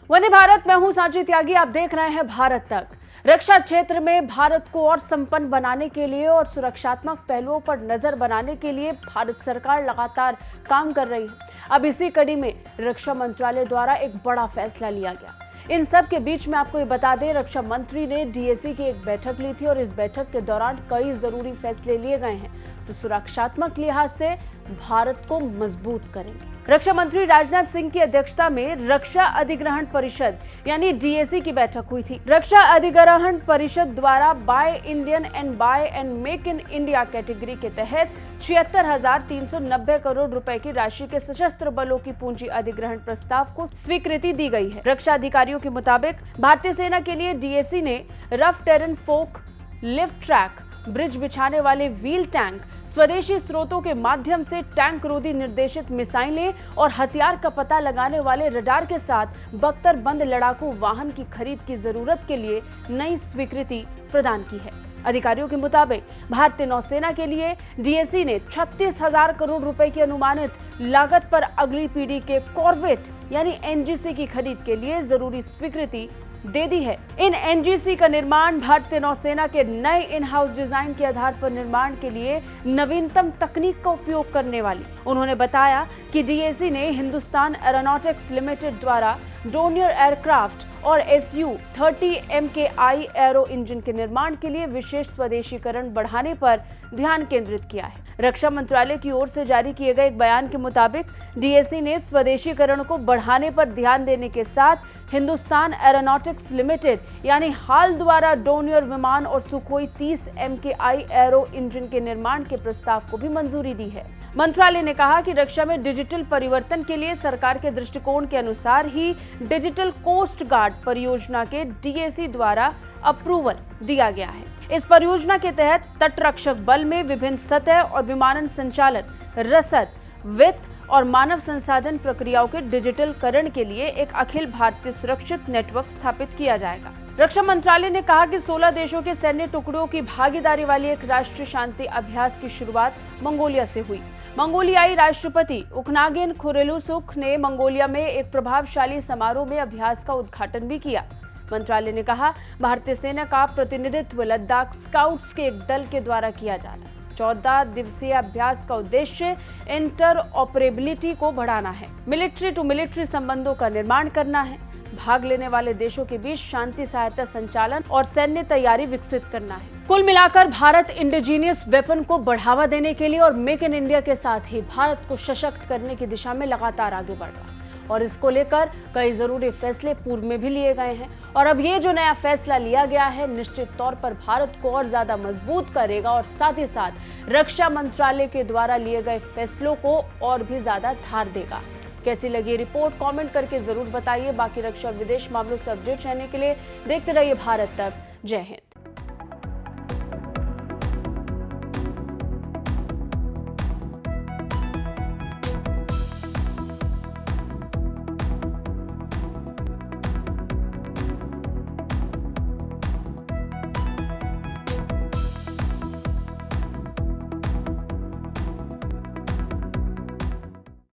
वंदे भारत, मैं हूं सांची त्यागी, आप देख रहे हैं भारत तक। रक्षा क्षेत्र में भारत को और संपन्न बनाने के लिए और सुरक्षात्मक पहलुओं पर नजर बनाने के लिए भारत सरकार लगातार काम कर रही है। अब इसी कड़ी में रक्षा मंत्रालय द्वारा एक बड़ा फैसला लिया गया। इन सब के बीच में आपको ये बता दें, रक्षा मंत्री ने डीएसी की एक बैठक ली थी और इस बैठक के दौरान कई जरूरी फैसले लिए गए हैं जो सुरक्षात्मक लिहाज से भारत को मजबूत करेंगे। रक्षा मंत्री राजनाथ सिंह की अध्यक्षता में रक्षा अधिग्रहण परिषद यानी डीएसी की बैठक हुई थी। रक्षा अधिग्रहण परिषद द्वारा buy Indian and buy and make in India category के तहत 76,390 करोड़ रुपए की राशि के सशस्त्र बलों की पूंजी अधिग्रहण प्रस्ताव को स्वीकृति दी गई है। रक्षा अधिकारियों के मुताबिक भारतीय सेना के लिए डीएसी ने रफ टेरेन फोक, लिफ्ट ट्रैक, ब्रिज बिछाने वाले व्हील टैंक, स्वदेशी स्रोतों के माध्यम से टैंक रोधी निर्देशित मिसाइलें और हथियार का पता लगाने वाले रडार के साथ बख्तरबंद लड़ाकू वाहन की खरीद की जरूरत के लिए नई स्वीकृति प्रदान की है। अधिकारियों के मुताबिक भारतीय नौसेना के लिए डीएसी ने 36,000 करोड़ रुपए की अनुमानित लागत पर अगली पीढ़ी के कॉर्वेट यानी एनजीसी की खरीद के लिए जरूरी स्वीकृति दे दी है। इन एनजीसी का निर्माण भारतीय नौसेना के नए इन हाउस डिजाइन के आधार पर निर्माण के लिए नवीनतम तकनीक का उपयोग करने वाली। उन्होंने बताया कि डीएसी ने हिंदुस्तान एरोनॉटिक्स लिमिटेड द्वारा डोनियर एयरक्राफ्ट और SU-30 MKI एरो इंजन के निर्माण के लिए विशेष स्वदेशीकरण बढ़ाने पर ध्यान केंद्रित किया है। रक्षा मंत्रालय की ओर से जारी किए गए एक बयान के मुताबिक डीएसी ने स्वदेशीकरण को बढ़ाने पर ध्यान देने के साथ हिंदुस्तान एरोनॉटिक्स लिमिटेड यानी हाल द्वारा डोनियर विमान और सुखोई 30 MKI एरो इंजन के निर्माण के प्रस्ताव को भी मंजूरी दी है। मंत्रालय ने कहा कि रक्षा में डिजिटल परिवर्तन के लिए सरकार के दृष्टिकोण के अनुसार ही डिजिटल कोस्ट गार्ड परियोजना के डीएसी द्वारा अप्रूवल दिया गया है। इस परियोजना के तहत तटरक्षक बल में विभिन्न सतह और विमानन संचालन, रसद, वित्त और मानव संसाधन प्रक्रियाओं के डिजिटलकरण के लिए एक अखिल भारतीय सुरक्षित नेटवर्क स्थापित किया जाएगा। रक्षा मंत्रालय ने कहा कि 16 देशों के सैन्य टुकड़ों की भागीदारी वाली एक राष्ट्रीय शांति अभ्यास की शुरुआत मंगोलिया से हुई। मंगोलियाई राष्ट्रपति उखनागेन खुरेलसुख ने मंगोलिया में एक प्रभावशाली समारोह में अभ्यास का उद्घाटन भी किया। मंत्रालय ने कहा, भारतीय सेना का प्रतिनिधित्व लद्दाख स्काउट्स के एक दल के द्वारा किया जा रहा है। 14 दिवसीय अभ्यास का उद्देश्य इंटरऑपरेबिलिटी को बढ़ाना है, मिलिट्री टू मिलिट्री संबंधों का निर्माण करना है, भाग लेने वाले देशों के बीच शांति सहायता संचालन और सैन्य तैयारी विकसित करना है। कुल मिलाकर भारत इंडिजीनियस वेपन को बढ़ावा देने के लिए और मेक इन इंडिया के साथ ही भारत को सशक्त करने की दिशा में लगातार आगे बढ़ रहा है और इसको लेकर कई जरूरी फैसले पूर्व में भी लिए गए हैं और अब ये जो नया फैसला लिया गया है निश्चित तौर पर भारत को और ज्यादा मजबूत करेगा और साथ ही साथ रक्षा मंत्रालय के द्वारा लिए गए फैसलों को और भी ज्यादा धार देगा। कैसी लगी रिपोर्ट कमेंट करके जरूर बताइए। बाकी रक्षा और विदेश मामलों से अपडेट रहने के लिए देखते रहिए भारत तक। जय हिंद।